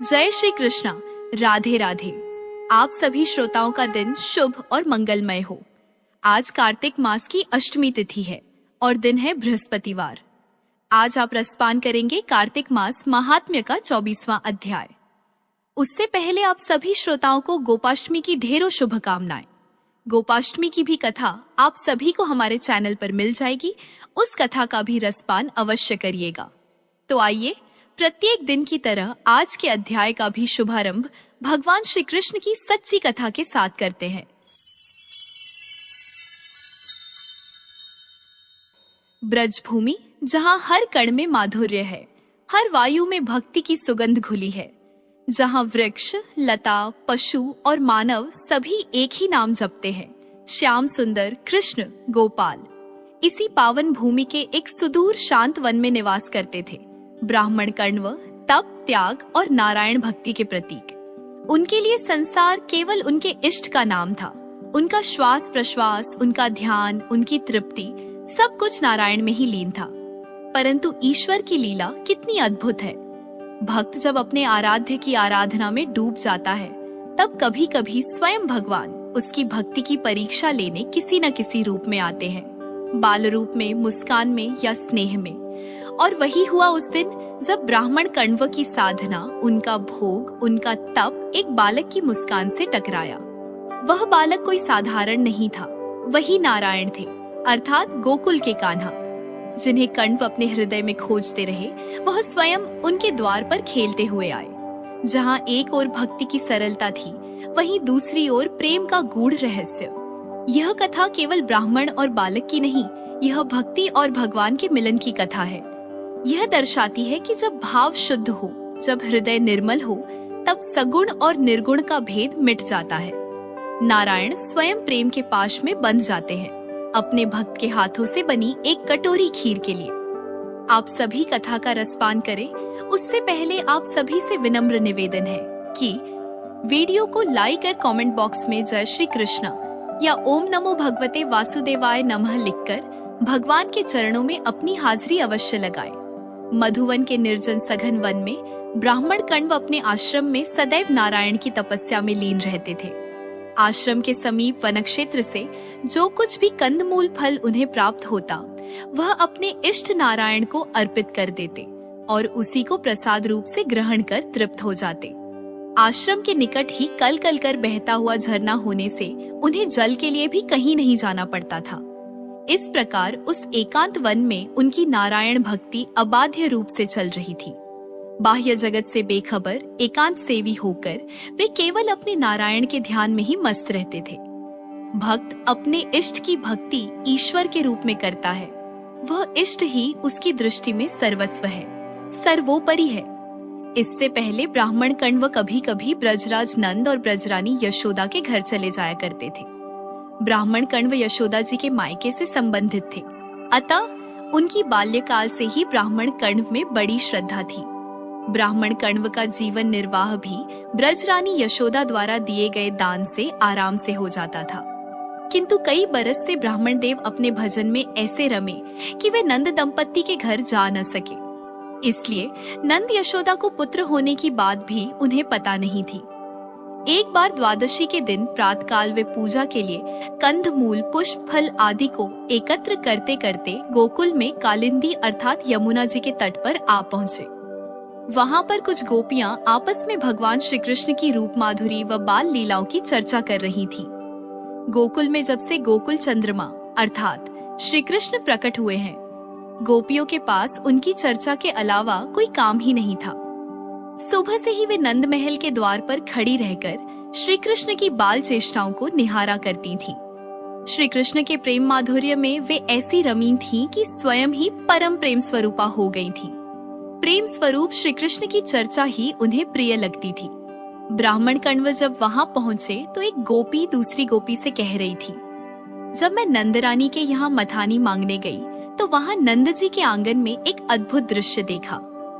जय श्री कृष्णा। राधे राधे। आप सभी श्रोताओं का दिन शुभ और मंगलमय हो। आज कार्तिक मास की अष्टमी तिथि है और दिन है बृहस्पतिवार। आज आप रसपान करेंगे कार्तिक मास महात्म्य का 24वां अध्याय। उससे पहले आप सभी श्रोताओं को गोपाष्टमी की ढेरों शुभकामनाएं। गोपाष्टमी की भी कथा आप सभी को हमारे चैनल पर मिल जाएगी। उस कथा का भी रसपान अवश्य करिएगा। तो आइए प्रत्येक दिन की तरह आज के अध्याय का भी शुभारंभ भगवान श्री कृष्ण की सच्ची कथा के साथ करते हैं। ब्रजभूमि, जहाँ हर कण में माधुर्य है, हर वायु में भक्ति की सुगंध घुली है, जहाँ वृक्ष, लता, पशु और मानव सभी एक ही नाम जपते हैं, श्याम सुंदर कृष्ण गोपाल। इसी पावन भूमि के एक सुदूर शांत वन में निवास करते थे ब्राह्मण कण्व, तप, त्याग और नारायण भक्ति के प्रतीक। उनके लिए संसार केवल उनके इष्ट का नाम था। उनका श्वास प्रश्वास, उनका ध्यान, उनकी तृप्ति सब कुछ नारायण में ही लीन था। परंतु ईश्वर की लीला कितनी अद्भुत है। भक्त जब अपने आराध्य की आराधना में डूब जाता है, तब कभी कभी स्वयं भगवान उसकी भक्ति की परीक्षा लेने किसी न किसी रूप में आते हैं, बाल रूप में, मुस्कान में या स्नेह में। और वही हुआ उस दिन जब ब्राह्मण कण्व की साधना, उनका भोग, उनका तप एक बालक की मुस्कान से टकराया। वह बालक कोई साधारण नहीं था, वही नारायण थे, अर्थात गोकुल के कान्हा, जिन्हें कण्व अपने हृदय में खोजते रहे। वह स्वयं उनके द्वार पर खेलते हुए आए। जहाँ एक ओर भक्ति की सरलता थी, वहीं दूसरी ओर प्रेम का गूढ़ रहस्य। यह कथा केवल ब्राह्मण और बालक की नहीं, यह भक्ति और भगवान के मिलन की कथा है। यह दर्शाती है कि जब भाव शुद्ध हो, जब हृदय निर्मल हो, तब सगुण और निर्गुण का भेद मिट जाता है। नारायण स्वयं प्रेम के पाश में बंध जाते हैं, अपने भक्त के हाथों से बनी एक कटोरी खीर के लिए। आप सभी कथा का रसपान करें, उससे पहले आप सभी से विनम्र निवेदन है कि वीडियो को लाइक और कमेंट बॉक्स में जय श्री कृष्ण या ओम नमो भगवते वासुदेवाय नमः लिखकर भगवान के चरणों में अपनी हाजिरी अवश्य लगाएं। मधुवन के निर्जन सघन वन में ब्राह्मण कण्व अपने आश्रम में सदैव नारायण की तपस्या में लीन रहते थे। आश्रम के समीप वन क्षेत्र से जो कुछ भी कंदमूल फल उन्हें प्राप्त होता, वह अपने इष्ट नारायण को अर्पित कर देते और उसी को प्रसाद रूप से ग्रहण कर तृप्त हो जाते। आश्रम के निकट ही कल कल कर बहता हुआ झरना होने से उन्हें जल के लिए भी कहीं नहीं जाना पड़ता था। इस प्रकार उस एकांत वन में उनकी नारायण भक्ति अबाध्य रूप से चल रही थी। बाह्य जगत से बेखबर, एकांत सेवी होकर वे केवल अपने नारायण के ध्यान में ही मस्त रहते थे। भक्त अपने इष्ट की भक्ति ईश्वर के रूप में करता है। वह इष्ट ही उसकी दृष्टि में सर्वस्व है, सर्वोपरि है। इससे पहले ब्राह्मण कण्व कभी कभी ब्रजराज नंद और ब्रजरानी यशोदा के घर चले जाया करते थे। ब्राह्मण कण्व यशोदा जी के मायके से संबंधित थे, अतः उनकी बाल्यकाल से ही ब्राह्मण कण्व में बड़ी श्रद्धा थी। ब्राह्मण कण्व का जीवन निर्वाह भी ब्रजरानी यशोदा द्वारा दिए गए दान से आराम से हो जाता था। किंतु कई बरस से ब्राह्मण देव अपने भजन में ऐसे रमे कि वे नंद दंपत्ति के घर जा न सके। इसलिए नंद यशोदा को पुत्र होने की बात भी उन्हें पता नहीं थी। एक बार द्वादशी के दिन प्रातःकाल वे पूजा के लिए कंदमूल, पुष्प, फल आदि को एकत्र करते करते गोकुल में कालिंदी अर्थात यमुना जी के तट पर आ पहुँचे। वहाँ पर कुछ गोपियां आपस में भगवान श्री कृष्ण की रूप माधुरी व बाल लीलाओं की चर्चा कर रही थीं। गोकुल में जब से गोकुल चंद्रमा अर्थात श्री कृष्ण प्रकट हुए हैं, गोपियों के पास उनकी चर्चा के अलावा कोई काम ही नहीं था। सुबह से ही वे नंद महल के द्वार पर खड़ी रहकर श्री कृष्ण की बाल चेष्टाओं को निहारा करती थीं। श्री कृष्ण के प्रेम माधुर्य में वे ऐसी रमीन थीं कि स्वयं ही परम प्रेम स्वरूपा हो गई थीं। प्रेम स्वरूप श्री कृष्ण की चर्चा ही उन्हें प्रिय लगती थी। ब्राह्मण कण्व जब वहां पहुंचे तो एक गोपी दूसरी गोपी से कह रही थी, जब मैं नंदरानी के यहाँ मथानी मांगने गई तो वहाँ नंद जी के आंगन में एक अद्भुत दृश्य देखा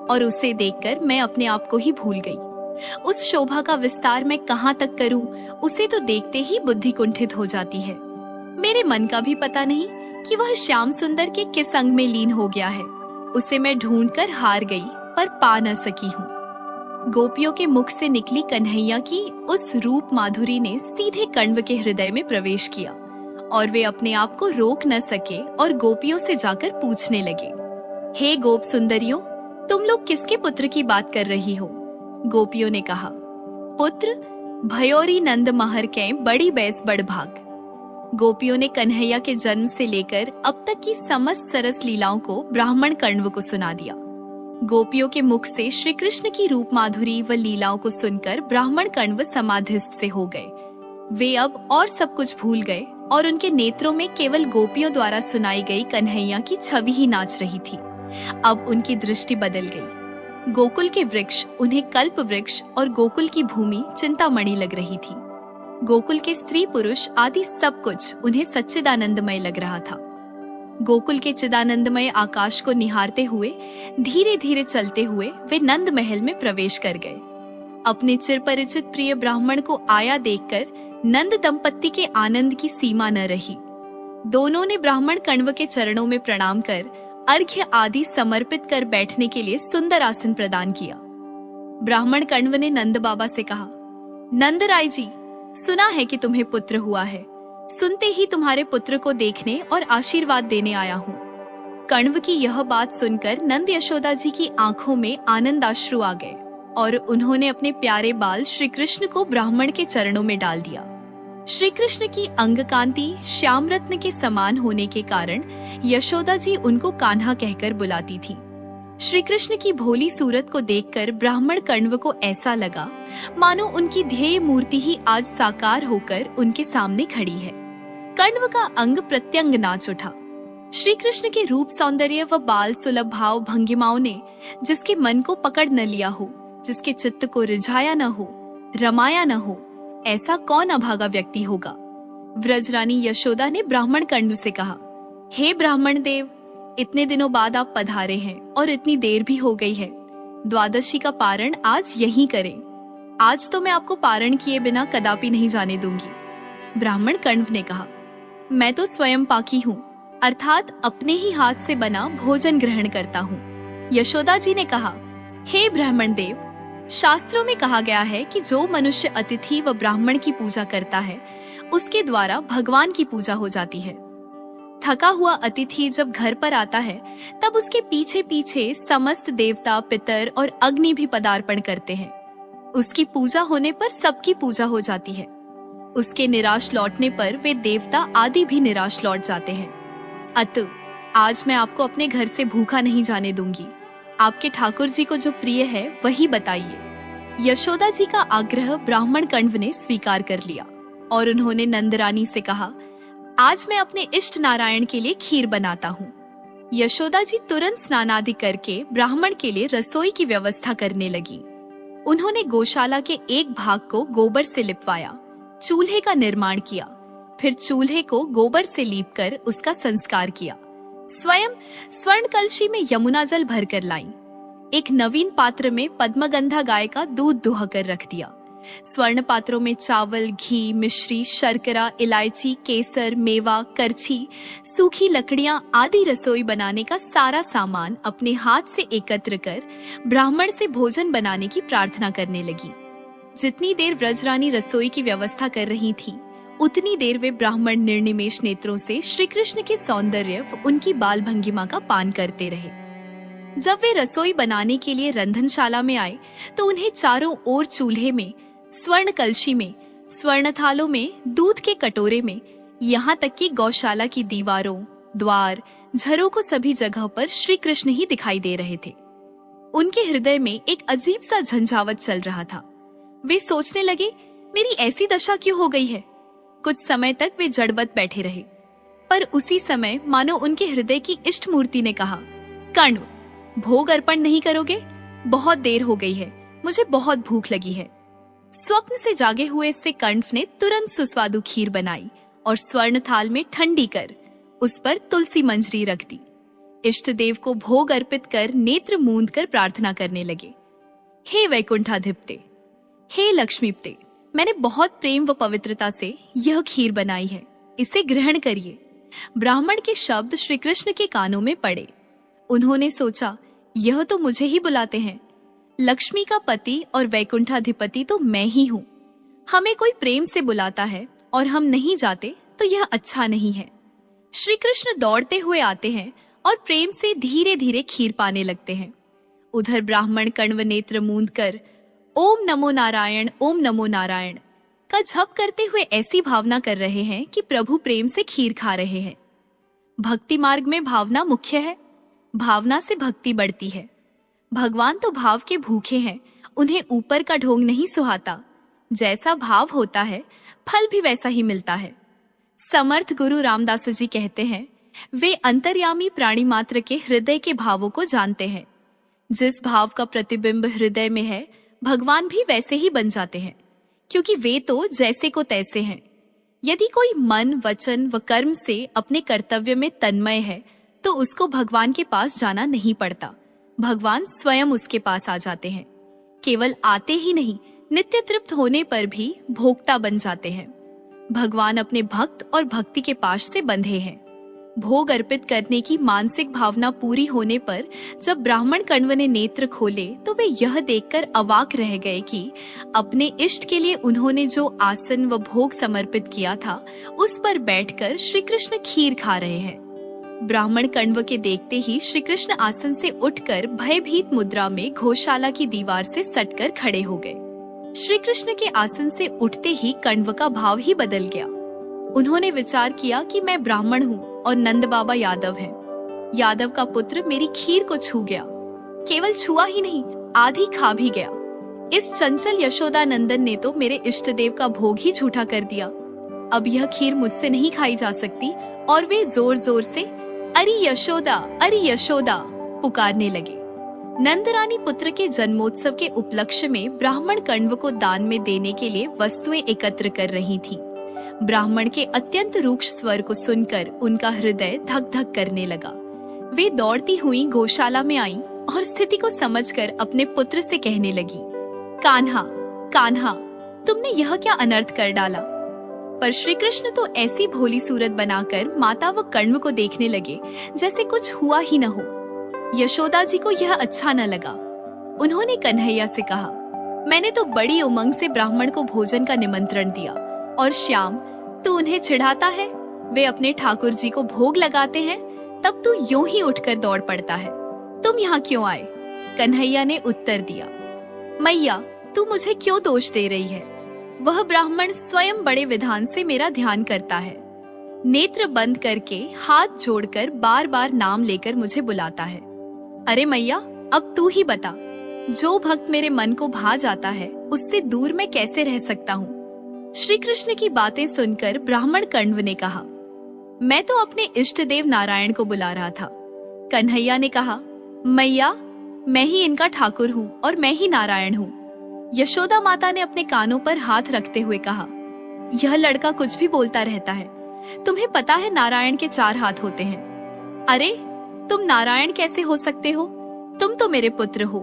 और उसे देखकर मैं अपने आप को ही भूल गई। उस शोभा का विस्तार मैं कहाँ तक करूं, उसे तो देखते ही बुद्धि कुंठित हो जाती है। मेरे मन का भी पता नहीं कि वह श्याम सुंदर के किस अंग में लीन हो गया है। उसे मैं ढूंढकर हार गई पर पा न सकी हूँ। गोपियों के मुख से निकली कन्हैया की उस रूप माधुरी ने सीधे कण्व के हृदय में प्रवेश किया और वे अपने आप को रोक न सके और गोपियों से जाकर पूछने लगे, हे गोप सुंदरियों, तुम लोग किसके पुत्र की बात कर रही हो? गोपियों ने कहा, पुत्र भयोरी नंद महर के बड़ी बैस बड़ भाग। गोपियों ने कन्हैया के जन्म से लेकर अब तक की समस्त सरस लीलाओं को ब्राह्मण कण्व को सुना दिया। गोपियों के मुख से श्री कृष्ण की रूप माधुरी व लीलाओं को सुनकर ब्राह्मण कण्व समाधिस्थ से हो गए। वे अब और सब कुछ भूल गए और उनके नेत्रों में केवल गोपियों द्वारा सुनाई गई कन्हैया की छवि ही नाच रही थी। अब उनकी दृष्टि बदल गई। गोकुल के वृक्ष उन्हें कल्प वृक्ष और गोकुल की भूमि चिंतामणि लग रही थी। गोकुल के स्त्री पुरुष आदि सब कुछ उन्हें सच्चिदानंदमय लग रहा था। गोकुल के चिदानंदमय आकाश को निहारते हुए धीरे धीरे चलते हुए वे नंद महल में प्रवेश कर गए। अपने चिरपरिचित प्रिय ब्राह्मण को आया देखकर नंद दंपत्ति के आनंद की सीमा न रही। दोनों ने ब्राह्मण कण्व के चरणों में प्रणाम कर अर्घ्य आदि समर्पित कर बैठने के लिए सुंदर आसन प्रदान किया। ब्राह्मण कण्व ने नंद बाबा से कहा, नंदराय जी, सुना है कि तुम्हें पुत्र हुआ है। सुनते ही तुम्हारे पुत्र को देखने और आशीर्वाद देने आया हूँ। कण्व की यह बात सुनकर नंद यशोदा जी की आंखों में आनंदाश्रु आ गए और उन्होंने अपने प्यारे बाल श्री कृष्ण को ब्राह्मण के चरणों में डाल दिया। श्री कृष्ण की अंग कांति श्याम रत्न के समान होने के कारण यशोदा जी उनको कान्हा कहकर बुलाती थी। श्री कृष्ण की भोली सूरत को देखकर ब्राह्मण कण्व को ऐसा लगा मानो उनकी ध्येय मूर्ति ही आज साकार होकर उनके सामने खड़ी है। कण्व का अंग प्रत्यंग नाच उठा। श्री कृष्ण के रूप सौंदर्य व बाल सुलभ भाव भंगिमाओं ने जिसके मन को पकड़ न लिया हो, जिसके चित्त को रिझाया न हो, रमाया न हो, ऐसा कौन अभागा व्यक्ति होगा। व्रजरानी यशोदा ने ब्राह्मण कण्व से कहा, हे ब्राह्मण देव, इतने दिनों बाद आप पधारे हैं और इतनी देर भी हो गई है। द्वादशी का पारण आज यहीं करें। आज तो मैं आपको पारण किए बिना कदापि नहीं जाने दूंगी। ब्राह्मण कण्व ने कहा, मैं तो स्वयं पाकी हूँ, अर्थात अपने ही हाथ से बना भोजन ग्रहण करता हूँ। यशोदा जी ने कहा, हे ब्राह्मण देव, शास्त्रों में कहा गया है कि जो मनुष्य अतिथि व ब्राह्मण की पूजा करता है उसके द्वारा भगवान की पूजा हो जाती है। थका हुआ अतिथि जब घर पर आता है तब उसके पीछे पीछे समस्त देवता, पितर और अग्नि भी पदार्पण करते हैं। उसकी पूजा होने पर सबकी पूजा हो जाती है। उसके निराश लौटने पर वे देवता आदि भी निराश लौट जाते हैं। अतः आज मैं आपको अपने घर से भूखा नहीं जाने दूंगी। आपके ठाकुर जी को जो प्रिय है वही बताइए। यशोदा जी का आग्रह ब्राह्मण कण्व ने स्वीकार कर लिया और उन्होंने नंदरानी से कहा, आज मैं अपने इष्ट नारायण के लिए खीर बनाता हूँ। यशोदा जी तुरंत स्नान आदि करके ब्राह्मण के लिए रसोई की व्यवस्था करने लगी। उन्होंने गौशाला के एक भाग को गोबर से लिपवाया, चूल्हे का निर्माण किया, फिर चूल्हे को गोबर से लीपकर उसका संस्कार किया। स्वयं स्वर्ण कलशी में यमुना जल भरकर लाई। एक नवीन पात्र में पद्मगंधा गाय का दूध दुहाकर रख दिया। स्वर्ण पात्रों में चावल, घी, मिश्री, शर्करा, इलायची, केसर, मेवा, करछी, सूखी लकड़ियां आदि रसोई बनाने का सारा सामान अपने हाथ से एकत्र कर ब्राह्मण से भोजन बनाने की प्रार्थना करने लगी। जितनी देर व्रजरानी रसोई की व्यवस्था कर रही थी, उतनी देर वे ब्राह्मण निर्निमेष नेत्रों से श्री कृष्ण के सौंदर्य व उनकी बाल भंगिमा का पान करते रहे। जब वे रसोई बनाने के लिए रंधनशाला में आए तो उन्हें चारों ओर चूल्हे में, स्वर्ण कलशी में, स्वर्ण थालों में, दूध के कटोरे में, यहाँ तक कि गौशाला की दीवारों, द्वार, झरों को सभी जगह पर श्री कृष्ण ही दिखाई दे रहे थे। उनके हृदय में एक अजीब सा झंझावत चल रहा था। वे सोचने लगे, मेरी ऐसी दशा क्यों हो गई है। कुछ समय तक वे जड़वत बैठे रहे, पर उसी समय मानो उनके हृदय की इष्ट मूर्ति ने कहा, कण्व, भोग अर्पण नहीं करोगे? बहुत देर हो गई है, मुझे बहुत भूख लगी है। स्वप्न से जागे हुए से कण्व ने तुरंत सुस्वादु खीर बनाई और स्वर्ण थाल में ठंडी कर उस पर तुलसी मंजरी रख दी। इष्ट देव को भोग अर्पित कर नेत्र मूंद कर प्रार्थना करने लगे, हे वैकुंठाधिपते, हे लक्ष्मीपते, मैंने बहुत प्रेम व पवित्रता से यह खीर बनाई है, इसे ग्रहण करिए। ब्राह्मण के शब्द श्री कृष्ण के कानों में पड़े। उन्होंने सोचा, यह तो मुझे ही बुलाते हैं। लक्ष्मी का पति और वैकुंठाधिपति तो मैं ही हूँ। हमें कोई प्रेम से बुलाता है और हम नहीं जाते तो यह अच्छा नहीं है। श्री कृष्ण दौड़ते हुए आते हैं और प्रेम से धीरे धीरे खीर पाने लगते हैं। उधर ब्राह्मण कण्व नेत्र मूंद कर ओम नमो नारायण का जप करते हुए ऐसी भावना कर रहे हैं कि प्रभु प्रेम से खीर खा रहे हैं। भक्ति मार्ग में भावना मुख्य है, भावना से भक्ति बढ़ती है। भगवान तो भाव के भूखे हैं, उन्हें ऊपर का ढोंग नहीं सुहाता। जैसा भाव होता है फल भी वैसा ही मिलता है। समर्थ गुरु रामदास जी कहते हैं, वे अंतर्यामी प्राणी मात्र के हृदय के भावों को जानते हैं। जिस भाव का प्रतिबिंब हृदय में है, भगवान भी वैसे ही बन जाते हैं, क्योंकि वे तो जैसे को तैसे हैं। यदि कोई मन, वचन व कर्म से अपने कर्तव्य में तन्मय है तो उसको भगवान के पास जाना नहीं पड़ता। भगवान स्वयं उसके पास आ जाते हैं। केवल आते ही नहीं, नित्य तृप्त होने पर भी भोक्ता बन जाते हैं। भगवान अपने भक्त और भक्ति के पाश से बंधे हैं। भोग अर्पित करने की मानसिक भावना पूरी होने पर जब ब्राह्मण कण्व ने नेत्र खोले तो वे यह देखकर अवाक रह गए कि अपने इष्ट के लिए उन्होंने जो आसन व भोग समर्पित किया था उस पर बैठकर श्री कृष्ण खीर खा रहे हैं। ब्राह्मण कण्व के देखते ही श्री कृष्ण आसन से उठकर भयभीत मुद्रा में गौशाला की दीवार से सटकर खड़े हो गए। श्री कृष्ण के आसन से उठते ही कण्व का भाव ही बदल गया। उन्होंने विचार किया कि मैं ब्राह्मण हूँ और नंद बाबा यादव हैं। यादव का पुत्र मेरी खीर को छू गया। केवल छुआ ही नहीं, आधी खा भी गया। इस चंचल यशोदा नंदन ने तो मेरे इष्ट देव का भोग ही झूठा कर दिया। अब यह खीर मुझसे नहीं खाई जा सकती। और वे जोर जोर से अरे यशोदा पुकारने लगे। नंदरानी पुत्र के जन्मोत्सव के उपलक्ष्य में ब्राह्मण कण्व को दान में देने के लिए वस्तुएं एकत्र कर रही थीं। ब्राह्मण के अत्यंत रूक्ष स्वर को सुनकर उनका हृदय धक धक करने लगा। वे दौड़ती हुई गौशाला में आईं और स्थिति को समझकर अपने पुत्र से कहने लगी, कान्हा, तुमने यह क्या अनर्थ कर डाला। पर श्री कृष्ण तो ऐसी भोली सूरत बनाकर माता व कण्व को देखने लगे जैसे कुछ हुआ ही न हो। यशोदा जी को यह अच्छा न लगा। उन्होंने कन्हैया से कहा, मैंने तो बड़ी उमंग से ब्राह्मण को भोजन का निमंत्रण दिया और श्याम तू उन्हें चिढ़ाता है। वे अपने ठाकुर जी को भोग लगाते हैं, तब तू यूं ही उठकर दौड़ पड़ता है। तुम यहाँ क्यों आए? कन्हैया ने उत्तर दिया, मैया तू मुझे क्यों दोष दे रही है? वह ब्राह्मण स्वयं बड़े विधान से मेरा ध्यान करता है। नेत्र बंद करके हाथ जोड़कर बार बार नाम लेकर मुझे बुलाता है। अरे मैया अब तू ही बता, जो भक्त मेरे मन को भा जाता है उससे दूर मैं कैसे रह सकता हूँ? श्री कृष्ण की बातें सुनकर ब्राह्मण कण्व ने कहा, मैं तो अपने इष्ट देव नारायण को बुला रहा था। कन्हैया ने कहा, मैया मैं ही इनका ठाकुर हूँ और मैं ही नारायण हूँ। यशोदा माता ने अपने कानों पर हाथ रखते हुए कहा, यह लड़का कुछ भी बोलता रहता है। तुम्हें पता है नारायण के 4 हाथ होते हैं। अरे तुम नारायण कैसे हो सकते हो? तुम तो मेरे पुत्र हो।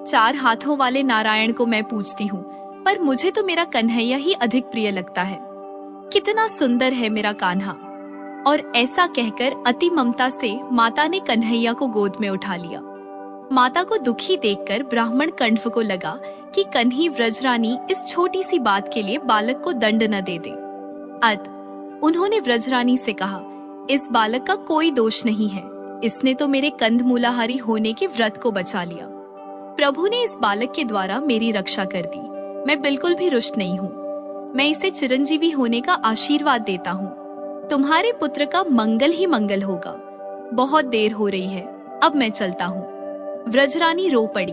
4 हाथों वाले नारायण को मैं पूजती हूँ, पर मुझे तो मेरा कन्हैया ही अधिक प्रिय लगता है। कितना सुंदर है मेरा कान्हा। और ऐसा कहकर अति ममता से माता ने कन्हैया को गोद में उठा लिया। माता को दुखी देखकर ब्राह्मण कण्व को लगा कि कन्ही व्रजरानी इस छोटी सी बात के लिए बालक को दंड न दे दे। उन्होंने व्रजरानी से कहा, इस बालक का कोई दोष नहीं है, इसने तो मेरे कंदमूलाहारी होने के व्रत को बचा लिया। प्रभु ने इस बालक के द्वारा मेरी रक्षा कर दी। मैं बिल्कुल भी रुष्ट नहीं हूँ। मैं इसे चिरंजीवी होने का आशीर्वाद देता हूँ। तुम्हारे पुत्र का मंगल ही मंगल होगा। बहुत देर हो रही है, अब मैं चलता हूँ। व्रजरानी रो पड़ी।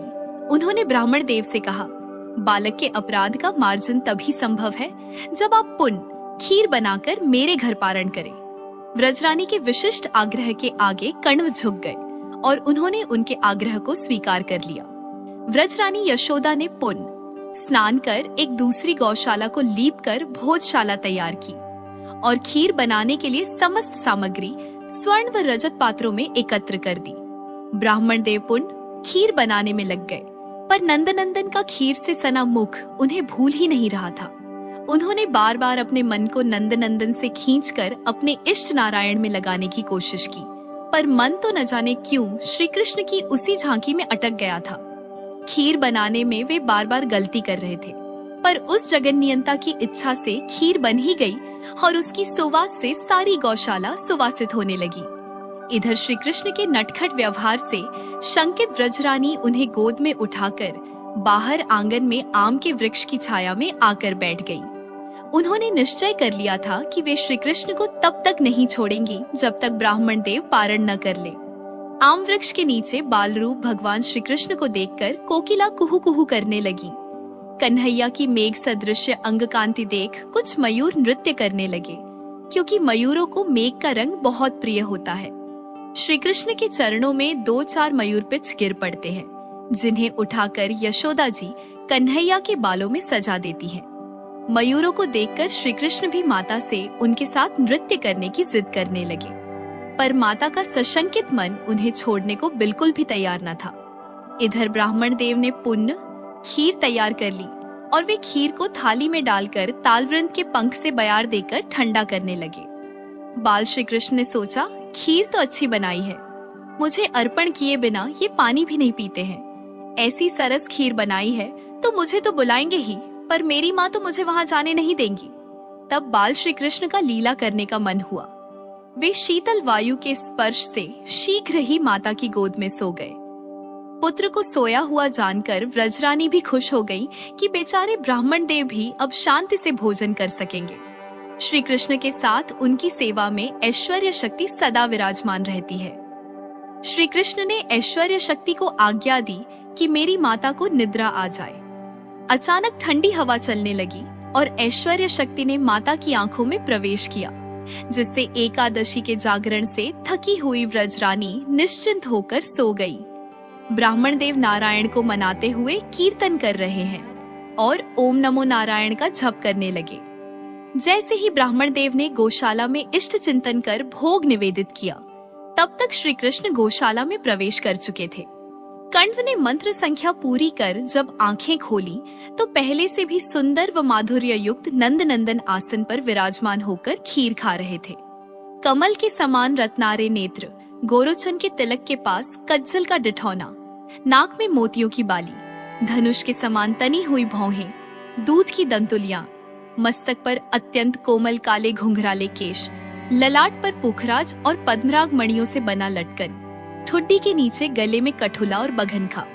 उन्होंने ब्राह्मण देव से कहा, बालक के अपराध का मार्जन तभी संभव है जब आप पुण्य खीर बनाकर मेरे घर पारण करें। व्रजरानी के विशिष्ट आग्रह के आगे कण्व झुक गए और उन्होंने उनके आग्रह को स्वीकार कर लिया। व्रजरानी यशोदा ने पुण्य स्नान कर एक दूसरी गौशाला को लीप कर भोजशाला तैयार की और खीर बनाने के लिए समस्त सामग्री स्वर्ण व रजत पात्रों में एकत्र कर दी। ब्राह्मण देव पुण्य खीर बनाने में लग गए, पर नंदनंदन का खीर से सना मुख उन्हें भूल ही नहीं रहा था। उन्होंने बार बार अपने मन को नंदनंदन से खींचकर अपने इष्ट नारायण में लगाने की कोशिश की, पर मन तो न जाने क्यों श्री कृष्ण की उसी झांकी में अटक गया था। खीर बनाने में वे बार बार गलती कर रहे थे, पर उस जगन्नियंता की इच्छा से खीर बन ही गई और उसकी सुवास से सारी गौशाला सुवासित होने लगी। इधर श्री कृष्ण के नटखट व्यवहार से शंकित व्रजरानी उन्हें गोद में उठाकर बाहर आंगन में आम के वृक्ष की छाया में आकर बैठ गई। उन्होंने निश्चय कर लिया था कि वे श्री कृष्ण को तब तक नहीं छोड़ेंगी जब तक ब्राह्मण देव पारण न कर ले। आम वृक्ष के नीचे बाल रूप भगवान श्री कृष्ण को देखकर कोकिला कुहू कुहू करने लगी। कन्हैया की मेघ सदृश अंग कांति देख कुछ मयूर नृत्य करने लगे, क्योंकि मयूरों को मेघ का रंग बहुत प्रिय होता है। श्री कृष्ण के चरणों में 2-4 मयूर पिच गिर पड़ते हैं, जिन्हें उठाकर यशोदा जी कन्हैया के बालों में सजा देती हैं। मयूरों को देखकर श्री कृष्ण भी माता से उनके साथ नृत्य करने की जिद करने लगे, पर माता का सशंकित मन उन्हें छोड़ने को बिल्कुल भी तैयार न था। इधर ब्राह्मण देव ने पुण्य खीर तैयार कर ली और वे खीर को थाली में डालकर तालवृंद के पंख से बयार देकर ठंडा करने लगे। बाल श्री कृष्ण ने सोचा, खीर तो अच्छी बनाई है, मुझे अर्पण किए बिना ये पानी भी नहीं पीते हैं। ऐसी सरस खीर बनाई है तो मुझे तो बुलाएंगे ही, पर मेरी माँ तो मुझे वहाँ जाने नहीं देंगी। तब बाल श्री कृष्ण का लीला करने का मन हुआ। वे शीतल वायु के स्पर्श से शीघ्र ही माता की गोद में सो गए। पुत्र को सोया हुआ जानकर व्रजरानी भी खुश हो गई कि बेचारे ब्राह्मण देव भी अब शांति से भोजन कर सकेंगे। श्री कृष्ण के साथ उनकी सेवा में ऐश्वर्य शक्ति सदा विराजमान रहती है। श्री कृष्ण ने ऐश्वर्य शक्ति को आज्ञा दी कि मेरी माता को निद्रा आ जाए। अचानक ठंडी हवा चलने लगी और ऐश्वर्य शक्ति ने माता की आंखों में प्रवेश किया, जिससे एकादशी के जागरण से थकी हुई व्रजरानी निश्चिंत होकर सो गई। ब्राह्मण देव नारायण को मनाते हुए कीर्तन कर रहे हैं और ओम नमो नारायण का जप करने लगे। जैसे ही ब्राह्मण देव ने गौशाला में इष्ट चिंतन कर भोग निवेदित किया, तब तक श्री कृष्ण गौशाला में प्रवेश कर चुके थे। कण्व ने मंत्र संख्या पूरी कर जब आंखें खोली तो पहले से भी सुंदर व माधुर्य युक्त नंद नंदन आसन पर विराजमान होकर खीर खा रहे थे। कमल के समान रत्नारे नेत्र, गोरोचन के तिलक के पास कज्जल का डिठौना, नाक में मोतियों की बाली, धनुष के समान तनी हुई भौहें, दूध की दंतुलियां, मस्तक पर अत्यंत कोमल काले घुंघराले केश, ललाट पर पुखराज और पद्मराग मणियों से बना लटकन, ठुड्डी के नीचे गले में कठुला और बघनखा,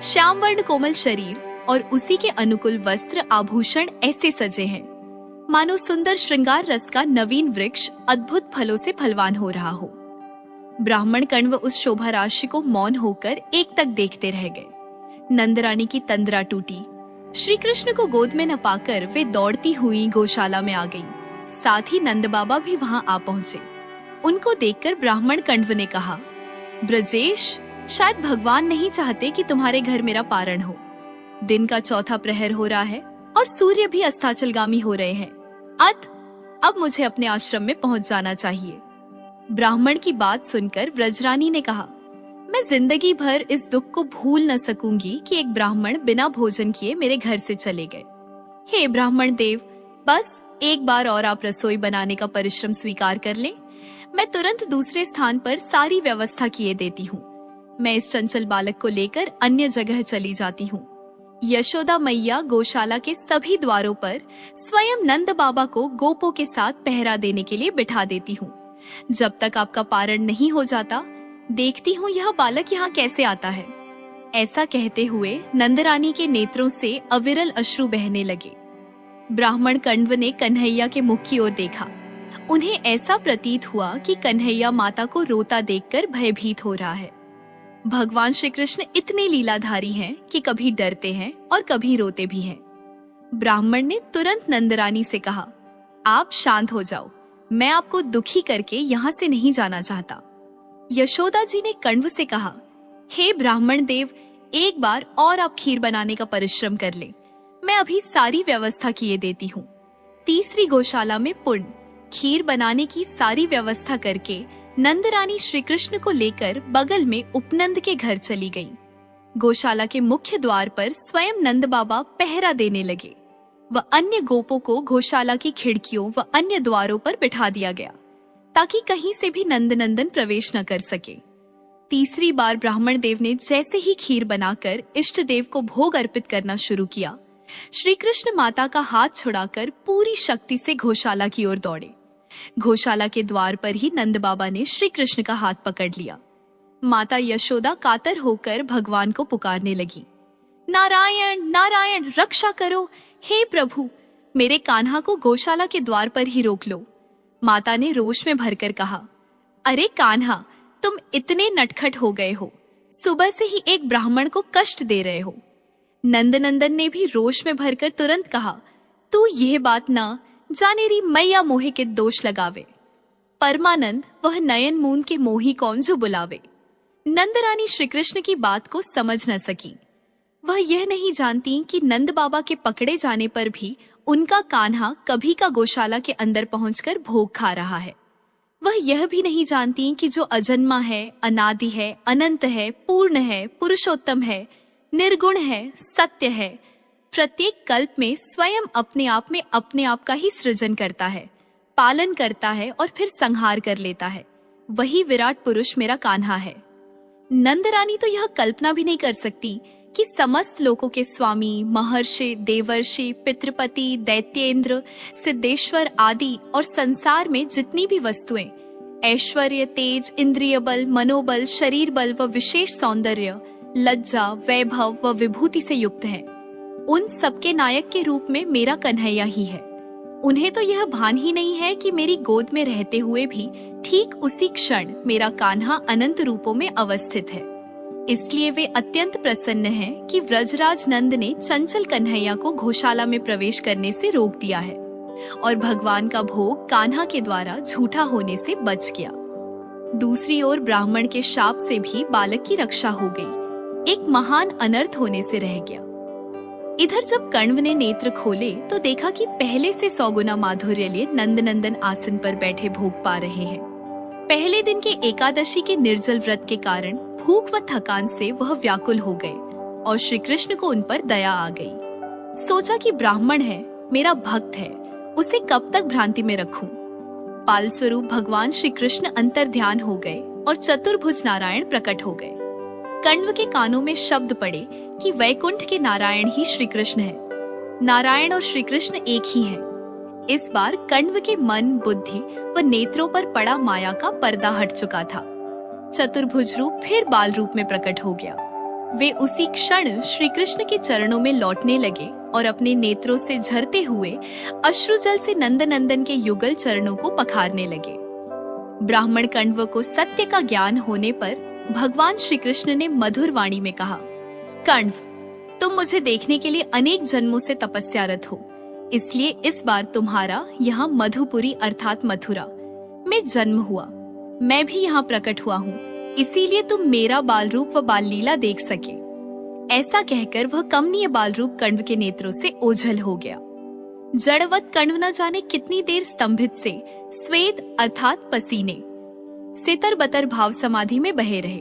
श्याम वर्ण कोमल शरीर और उसी के अनुकूल वस्त्र आभूषण ऐसे सजे हैं मानो सुंदर श्रृंगार रस का नवीन वृक्ष अद्भुत फलों से फलवान हो रहा हो। ब्राह्मण कण्व उस शोभा राशि को मौन होकर एक तक देखते रह गए। नंदरानी की तंद्रा टूटी। श्री कृष्ण को गोद में न पाकर वे दौड़ती हुई गौशाला में आ गईं। साथ ही नंद बाबा भी वहां आ पहुंचे। उनको देखकर ब्राह्मण कण्व ने कहा, ब्रजेश, शायद भगवान नहीं चाहते कि तुम्हारे घर मेरा पारण हो। दिन का चौथा प्रहर हो रहा है और सूर्य भी अस्ताचलगामी हो रहे हैं। अब मुझे अपने आश्रम में पहुंच जाना चाहिए। ब्राह्मण की बात सुनकर व्रजरानी ने कहा, मैं जिंदगी भर इस दुख को भूल न सकूंगी कि एक ब्राह्मण बिना भोजन किए मेरे घर से चले गए। हे ब्राह्मण देव, बस एक बार और आप रसोई बनाने का परिश्रम स्वीकार कर लें। मैं तुरंत दूसरे स्थान पर सारी व्यवस्था किए देती हूँ। मैं इस चंचल बालक को लेकर अन्य जगह चली जाती हूँ। यशोदा मैया गौशाला के सभी द्वारों पर स्वयं नंद बाबा को गोपों के साथ पहरा देने के लिए बिठा देती हूँ। जब तक आपका पारण नहीं हो जाता, देखती हूँ यह बालक यहाँ कैसे आता है। ऐसा कहते हुए नंदरानी के नेत्रों से अविरल अश्रु बहने लगे। ब्राह्मण कण्व ने कन्हैया के मुख की ओर देखा। उन्हें ऐसा प्रतीत हुआ कि कन्हैया माता को रोता देखकर भयभीत हो रहा है। भगवान श्री कृष्ण इतने लीलाधारी हैं कि कभी डरते हैं और कभी रोते भी हैं। ब्राह्मण ने तुरंत नंदरानी से कहा, आप शांत हो जाओ, मैं आपको दुखी करके यहाँ से नहीं जाना चाहता। यशोदा जी ने कण्व से कहा, हे ब्राह्मण देव, एक बार और आप खीर बनाने का परिश्रम कर ले। मैं अभी सारी व्यवस्था किए देती हूँ। तीसरी गौशाला में पुण्य खीर बनाने की सारी व्यवस्था करके नंदरानी श्री कृष्ण को लेकर बगल में उपनंद के घर चली गई। गौशाला के मुख्य द्वार पर स्वयं नंद बाबा पहरा देने लगे व अन्य गोपों को गौशाला की खिड़कियों व अन्य द्वारों पर बिठा दिया गया ताकि कहीं से भी नंद नंदन प्रवेश न कर सके। तीसरी बार ब्राह्मण देव ने जैसे ही खीर बनाकर इष्ट देव को भोग अर्पित करना शुरू किया, श्री कृष्ण माता का हाथ छुड़ाकर पूरी शक्ति से गौशाला की ओर दौड़े। गौशाला के द्वार पर ही नंद बाबा ने श्री कृष्ण का हाथ पकड़ लिया। माता यशोदा कातर होकर भगवान को पुकारने लगी, नारायण नारायण, रक्षा करो, हे प्रभु, मेरे कान्हा को गौशाला के द्वार पर ही रोक लो। माता ने रोष में भरकर कहा, अरे कान्हा, तुम इतने नटखट हो गए हो, सुबह से ही एक ब्राह्मण को कष्ट दे रहे हो। नंदनंदन ने भी रोष में भरकर तुरंत कहा, तू यह बात ना जाने री मैया मोहे के दोष लगावे। परमानंद, वह नयन मूंद के मोही कौन जो बुलावे। नंद रानी श्री कृष्ण की बात को समझ न सकी। वह यह नहीं जानती कि नंद बाबा के पकड़े जाने पर भी उनका कान्हा कभी का गौशाला के अंदर पहुंचकर भोग खा रहा है। वह यह भी नहीं जानती कि जो अजन्मा है, अनादि है, अनंत है, पूर्ण है, पुरुषोत्तम है, निर्गुण है, सत्य है, प्रत्येक कल्प में स्वयं अपने आप का ही सृजन करता है, पालन करता है और फिर संहार कर लेता है, वही विराट पुरुष मेरा कान्हा है। नंद रानी तो यह कल्पना भी नहीं कर सकती कि समस्त लोकों के स्वामी, महर्षि, देवर्षि, पितृपति, दैत्येंद्र, सिद्धेश्वर आदि और संसार में जितनी भी वस्तुएं ऐश्वर्य, तेज, इंद्रिय बल, मनोबल, शरीर बल व विशेष सौंदर्य, लज्जा, वैभव व विभूति से युक्त हैं, उन सबके नायक के रूप में मेरा कन्हैया ही है। उन्हें तो यह भान ही नहीं है कि मेरी गोद में रहते हुए भी ठीक उसी क्षण मेरा कान्हा अनंत रूपों में अवस्थित है। इसलिए वे अत्यंत प्रसन्न हैं कि व्रजराज नंद ने चंचल कन्हैया को गौशाला में प्रवेश करने से रोक दिया है और भगवान का भोग कान्हा के द्वारा झूठा होने से बच गया। दूसरी ओर ब्राह्मण के शाप से भी बालक की रक्षा हो गई, एक महान अनर्थ होने से रह गया। इधर जब कण्व ने नेत्र खोले तो देखा कि पहले से 100 गुना माधुर्य लिए नंदनंदन आसन पर बैठे भोग पा रहे हैं। पहले दिन के एकादशी के निर्जल व्रत के कारण भूख व थकान से वह व्याकुल हो गए और श्री कृष्ण को उन पर दया आ गई। सोचा कि ब्राह्मण है, मेरा भक्त है, उसे कब तक भ्रांति में रखूं। बाल स्वरूप भगवान श्री कृष्ण अंतर ध्यान हो गए और चतुर्भुज नारायण प्रकट हो गए। कण्व के कानों में शब्द पड़े कि वैकुंठ के नारायण ही श्री कृष्ण है। नारायण और श्री कृष्ण एक ही हैं। इस बार कण्व के मन, बुद्धि व नेत्रों पर पड़ा माया का पर्दा हट चुका था। चतुर्भुज रूप फिर बाल रूप में प्रकट हो गया। वे उसी क्षण श्री कृष्ण के चरणों में लौटने लगे और अपने नेत्रों से झरते हुए अश्रुजल से नंदनंदन के युगल चरणों को पखारने लगे। ब्राह्मण कण्व को सत्य का ज्ञान होने पर भगवान श्री कृष्ण ने मधुर वाणी में कहा, कण्व, तुम मुझे देखने के लिए अनेक जन्मों से तपस्यारत हो, इसलिए इस बार तुम्हारा यहाँ मधुपुरी अर्थात मथुरा में जन्म हुआ। मैं भी यहाँ प्रकट हुआ हूँ, इसीलिए तुम मेरा बाल रूप व बाल लीला देख सके। ऐसा कहकर वह कमनीय बाल रूप कण्व के नेत्रों से ओझल हो गया। जड़वत कण्व न जाने कितनी देर स्तंभित से स्वेद अर्थात पसीने से तरबतर भाव समाधि में बहे रहे।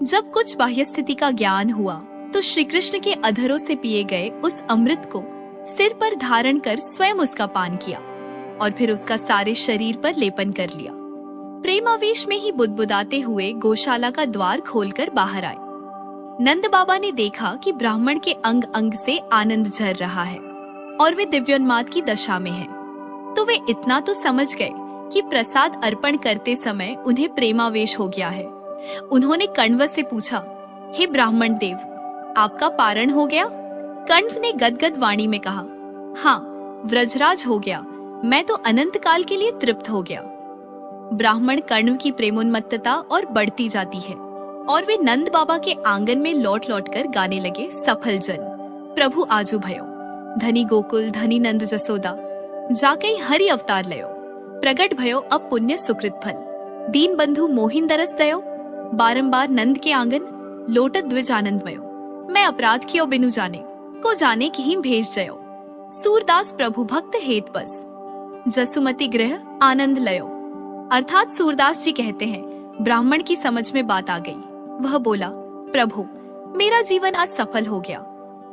जब कुछ बाह्य स्थिति का ज्ञान हुआ तो श्री कृष्ण के अधरों से पिए गए उस अमृत को सिर पर धारण कर स्वयं उसका पान किया और फिर उसका सारे शरीर पर लेपन कर लिया। प्रेमावेश में ही बुदबुदाते हुए गौशाला का द्वार खोलकर बाहर आए। नंद बाबा ने देखा कि ब्राह्मण के अंग अंग से आनंद झर रहा है और वे दिव्योन्माद की दशा में हैं। तो वे इतना तो समझ गए कि प्रसाद अर्पण करते समय उन्हें प्रेमावेश हो गया है। उन्होंने कण्व से पूछा, हे ब्राह्मण देव, आपका पारण हो गया? कण्व ने गदगद वाणी में कहा, हाँ, व्रजराज हो गया, मैं तो अनंत काल के लिए तृप्त हो गया। ब्राह्मण कण्व की प्रेमोन्मत्तता और बढ़ती जाती है और वे नंद बाबा के आंगन में लौट लौट कर गाने लगे, सफल जन प्रभु आजू भयो, धनी गोकुल धनी नंद जसोदा, जाके हरि अवतार लयो, प्रगट भयो अब पुण्य सुकृत फल, दीन बंधु मोहिन दरस दयो, बारंबार नंद के आंगन लोटत द्विज आनंदमयो, मैं अपराध कियो बिनु जाने, को जाने की ही भेज जयो, सूरदास प्रभु भक्त हेत बस, जसुमति गृह आनंद लयो। अर्थात सूरदास जी कहते हैं, ब्राह्मण की समझ में बात आ गई। वह बोला, प्रभु, मेरा जीवन आज सफल हो गया।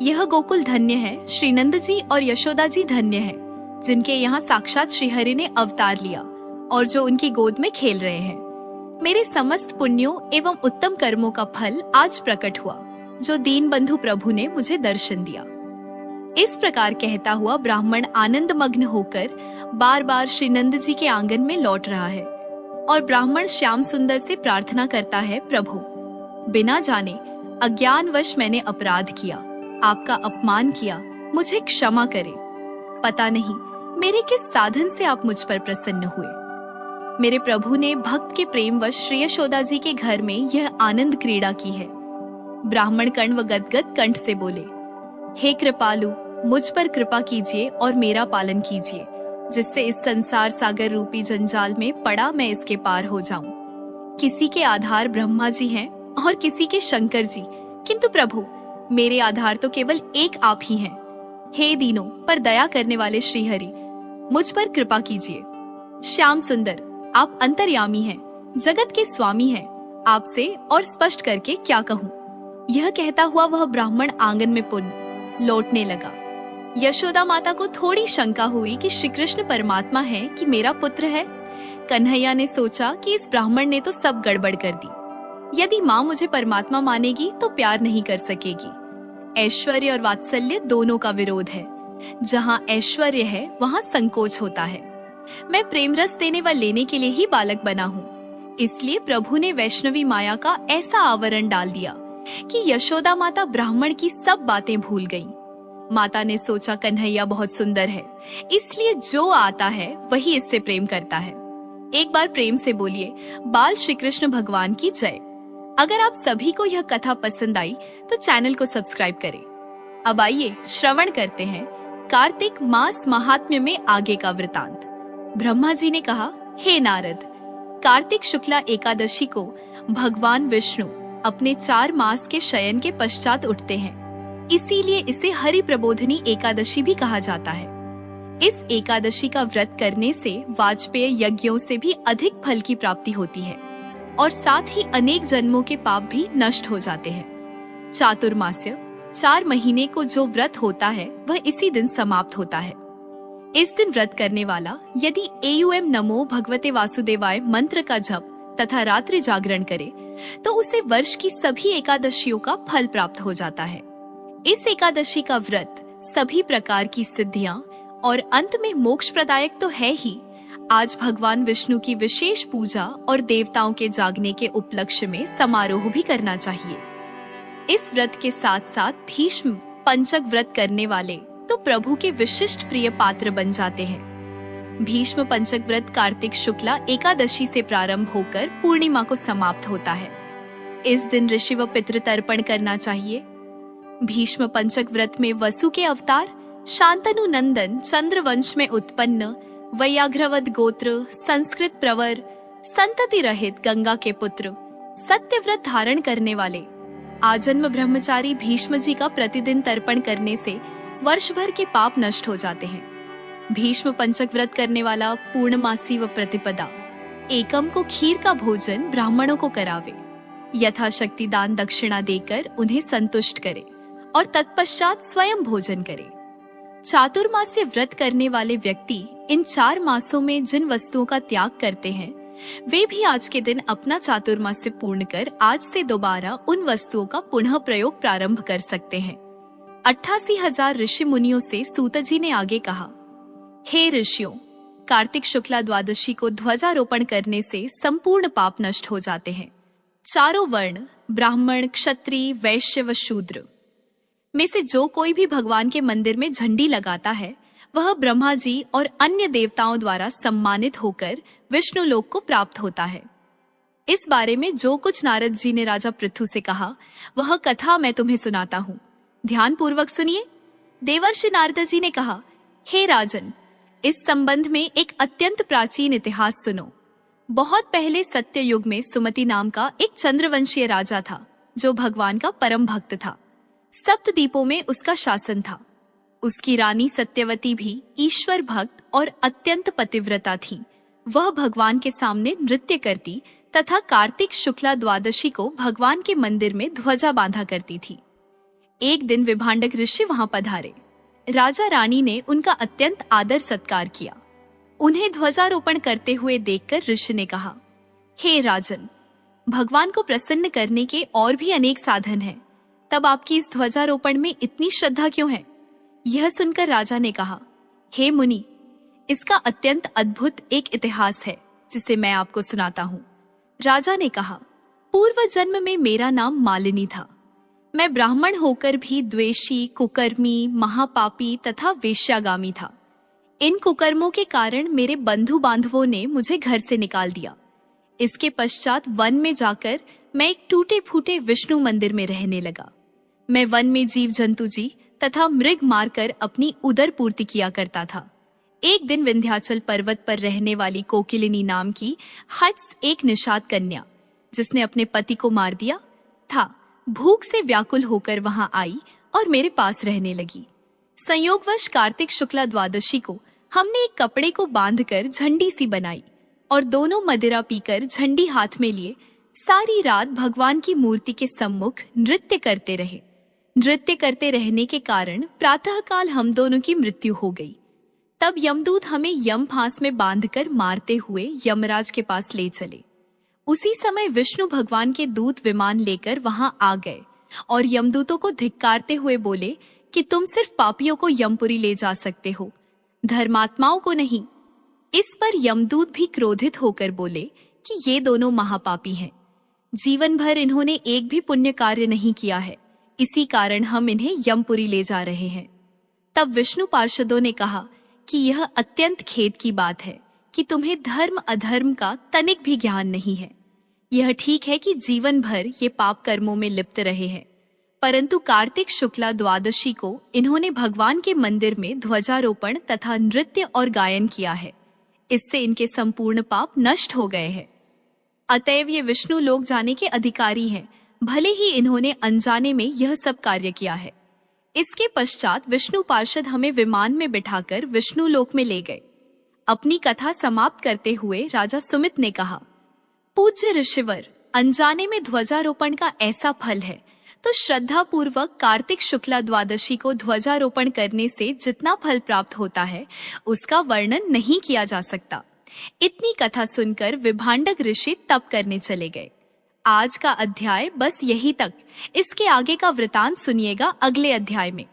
यह गोकुल धन्य है, श्री नंद जी और यशोदा जी धन्य हैं, जिनके यहाँ साक्षात श्रीहरि ने अवतार लिया और जो उनकी गोद में खेल रहे हैं। मेरे समस्त पुण्यों एवं उत्तम कर्मों का फल आज प्रकट हुआ, जो दीन बंधु प्रभु ने मुझे दर्शन दिया। इस प्रकार कहता हुआ ब्राह्मण आनंद मग्न होकर बार बार श्री नंद जी के आंगन में लौट रहा है और ब्राह्मण श्याम सुंदर से प्रार्थना करता है, प्रभु बिना जाने अज्ञानवश मैंने अपराध किया, आपका अपमान किया, मुझे क्षमा करें। पता नहीं मेरे किस साधन से आप मुझ पर प्रसन्न हुए। मेरे प्रभु ने भक्त के प्रेमवश श्री यशोदा जी के घर में यह आनंद क्रीड़ा की है। ब्राह्मण कर्ण व गदगद कंठ से बोले, हे कृपालु, मुझ पर कृपा कीजिए और मेरा पालन कीजिए, जिससे इस संसार सागर रूपी जंजाल में पड़ा मैं इसके पार हो जाऊं। किसी के आधार ब्रह्मा जी हैं और किसी के शंकर जी, किंतु प्रभु मेरे आधार तो केवल एक आप ही हैं। हे दीनों पर दया करने वाले श्रीहरि, मुझ पर कृपा कीजिए। श्याम सुंदर, आप अंतर्यामी हैं, जगत के स्वामी हैं, आपसे और स्पष्ट करके क्या कहूँ। यह कहता हुआ वह ब्राह्मण आंगन में पुनः लौटने लगा। यशोदा माता को थोड़ी शंका हुई कि श्री कृष्ण परमात्मा है कि मेरा पुत्र है। कन्हैया ने सोचा कि इस ब्राह्मण ने तो सब गड़बड़ कर दी। यदि माँ मुझे परमात्मा मानेगी तो प्यार नहीं कर सकेगी। ऐश्वर्य और वात्सल्य दोनों का विरोध है। जहाँ ऐश्वर्य है वहाँ संकोच होता है। मैं प्रेम रस देने व लेने के लिए ही बालक बना हूँ। इसलिए प्रभु ने वैष्णवी माया का ऐसा आवरण डाल दिया कि यशोदा माता ब्राह्मण की सब बातें भूल गईं। माता ने सोचा कन्हैया बहुत सुंदर है, इसलिए जो आता है वही इससे प्रेम करता है। एक बार प्रेम से बोलिए, बाल श्री कृष्ण भगवान की जय। अगर आप सभी को यह कथा पसंद आई तो चैनल को सब्सक्राइब करें। अब आइए श्रवण करते हैं कार्तिक मास महात्म्य में आगे का वृतांत। ब्रह्मा जी ने कहा, हे नारद, कार्तिक शुक्ला एकादशी को भगवान विष्णु अपने 4 मास के शयन के पश्चात उठते हैं, इसीलिए इसे हरि प्रबोधनी एकादशी भी कहा जाता है। इस एकादशी का व्रत करने से वाजपेय यज्ञों से भी अधिक फल की प्राप्ति होती है और साथ ही अनेक जन्मों के पाप भी नष्ट हो जाते हैं। चातुर्मास्य 4 महीने को जो व्रत होता है वह इसी दिन समाप्त होता है। इस दिन व्रत करने वाला यदि एयूएम नमो भगवते वासुदेवाय मंत्र का जप तथा रात्रि जागरण करे तो उसे वर्ष की सभी एकादशियों का फल प्राप्त हो जाता है। इस एकादशी का व्रत सभी प्रकार की सिद्धियां और अंत में मोक्ष प्रदायक तो है ही, आज भगवान विष्णु की विशेष पूजा और देवताओं के जागने के उपलक्ष्य में समारोह भी करना चाहिए। इस व्रत के साथ साथ भीष्म पंचक व्रत करने वाले तो प्रभु के विशिष्ट प्रिय पात्र बन जाते हैं। भीष्म पंचक व्रत कार्तिक शुक्ला एकादशी से प्रारंभ होकर पूर्णिमा को समाप्त होता है। इस दिन ऋषि व पितृ तर्पण करना चाहिए। भीष्म पंचक व्रत में वसु के अवतार, शांतनु नंदन, चंद्रवंश में उत्पन्न वैयाघ्रवद गोत्र, संस्कृत प्रवर, संतति रहित गंगा के पुत्र, सत्य व्रत धारण करने वाले आजन्म ब्रह्मचारी भीष्म जी का प्रतिदिन तर्पण करने से वर्ष भर के पाप नष्ट हो जाते हैं। भीष्म पंचक व्रत करने वाला पूर्णमासी व प्रतिपदा एकम को खीर का भोजन ब्राह्मणों को करावे, यथाशक्ति दान दक्षिणा देकर उन्हें संतुष्ट करे और तत्पश्चात स्वयं भोजन करे। चातुर्मास्य व्रत करने वाले व्यक्ति इन 4 मासों में जिन वस्तुओं का त्याग करते हैं वे भी आज के दिन अपना चातुर्मास्य पूर्ण कर आज से दोबारा उन वस्तुओं का पुनः प्रयोग प्रारंभ कर सकते हैं। 88,000 ऋषि मुनियों से सूत जी ने आगे कहा, हे ऋषियों, कार्तिक शुक्ला द्वादशी को ध्वजारोपण करने से संपूर्ण पाप नष्ट हो जाते हैं। चारों वर्ण ब्राह्मण, क्षत्रिय, वैश्य व शूद्र में से जो कोई भी भगवान के मंदिर में झंडी लगाता है वह ब्रह्मा जी और अन्य देवताओं द्वारा सम्मानित होकर विष्णु लोक को प्राप्त होता है। इस बारे में जो कुछ नारद जी ने राजा पृथु से कहा वह कथा मैं तुम्हें सुनाता हूँ, ध्यान पूर्वक सुनिए। देवर्षि नारद जी ने कहा, हे राजन, इस संबंध में एक अत्यंत प्राचीन इतिहास सुनो। बहुत पहले सत्य युग में सुमति नाम का एक चंद्रवंशीय राजा था जो भगवान का परम भक्त था। सप्तद्वीपों में उसका शासन था। उसकी रानी सत्यवती भी ईश्वर भक्त और अत्यंत पतिव्रता थी। वह भगवान के सामने नृत्य करती तथा कार्तिक शुक्ला द्वादशी को भगवान के मंदिर में ध्वजा बांधा करती थी। एक दिन विभांडक ऋषि वहां पधारे। राजा रानी ने उनका अत्यंत आदर सत्कार किया। उन्हें ध्वजारोपण करते हुए देखकर ऋषि ने कहा, हे राजन, भगवान को प्रसन्न करने के और भी अनेक साधन हैं, तब आपकी इस ध्वजारोपण में इतनी श्रद्धा क्यों है? यह सुनकर राजा ने कहा, हे मुनि, इसका अत्यंत अद्भुत एक इतिहास है जिसे मैं आपको सुनाता हूँ। राजा ने कहा, पूर्व जन्म में मेरा नाम मालिनी था। मैं ब्राह्मण होकर भी द्वेषी, कुकर्मी, महापापी तथा वेश्यागामी था। इन कुकर्मों के कारण मेरे बंधु बांधवों ने मुझे घर से निकाल दिया। इसके पश्चात वन में जाकर मैं एक टूटे फूटे विष्णु मंदिर में रहने लगा। मैं वन में जीव जंतु जी तथा मृग मारकर अपनी उदर पूर्ति किया करता था। एक दिन विंध्याचल पर्वत पर रहने वाली कोकिलिनी नाम की हत्स एक निषाद कन्या, जिसने अपने पति को मार दिया था, भूख से व्याकुल होकर वहां आई और मेरे पास रहने लगी। संयोगवश कार्तिक शुक्ला द्वादशी को हमने एक कपड़े को बांधकर झंडी सी बनाई और दोनों मदिरा पीकर झंडी हाथ में लिए सारी रात भगवान की मूर्ति के सम्मुख नृत्य करते रहे। नृत्य करते रहने के कारण प्रातःकाल हम दोनों की मृत्यु हो गई। तब यमदूत हमें यम फांस में बांधकर मारते हुए यमराज के पास ले चले। उसी समय विष्णु भगवान के दूत विमान लेकर वहां आ गए और यमदूतों को धिक्कारते हुए बोले कि तुम सिर्फ पापियों को यमपुरी ले जा सकते हो, धर्मात्माओं को नहीं। इस पर यमदूत भी क्रोधित होकर बोले कि ये दोनों महापापी हैं। जीवन भर इन्होंने एक भी पुण्य कार्य नहीं किया है, इसी कारण हम इन्हें यमपुरी ले जा रहे हैं। तब विष्णु पार्षदों ने कहा कि यह अत्यंत खेद की बात है कि तुम्हें धर्म अधर्म का तनिक भी ज्ञान नहीं है। यह ठीक है कि जीवन भर ये पाप कर्मों में लिप्त रहे हैं, परंतु कार्तिक शुक्ला द्वादशी को इन्होंने भगवान के मंदिर में ध्वजारोपण तथा नृत्य और गायन किया है। इससे इनके संपूर्ण पाप नष्ट हो गए हैं। अतएव ये विष्णु लोक जाने के अधिकारी हैं, भले ही इन्होंने अनजाने में यह सब कार्य किया है। इसके पश्चात विष्णु पार्षद हमें विमान में बिठाकर विष्णु लोक में ले गए। अपनी कथा समाप्त करते हुए राजा सुमित ने कहा, पूज्य ऋषिवर, अनजाने में ध्वजारोपण का ऐसा फल है, तो श्रद्धा पूर्वक कार्तिक शुक्ला द्वादशी को ध्वजारोपण करने से जितना फल प्राप्त होता है उसका वर्णन नहीं किया जा सकता। इतनी कथा सुनकर विभांडक ऋषि तप करने चले गए। आज का अध्याय बस यही तक। इसके आगे का वृतांत सुनिएगा अगले अध्याय में।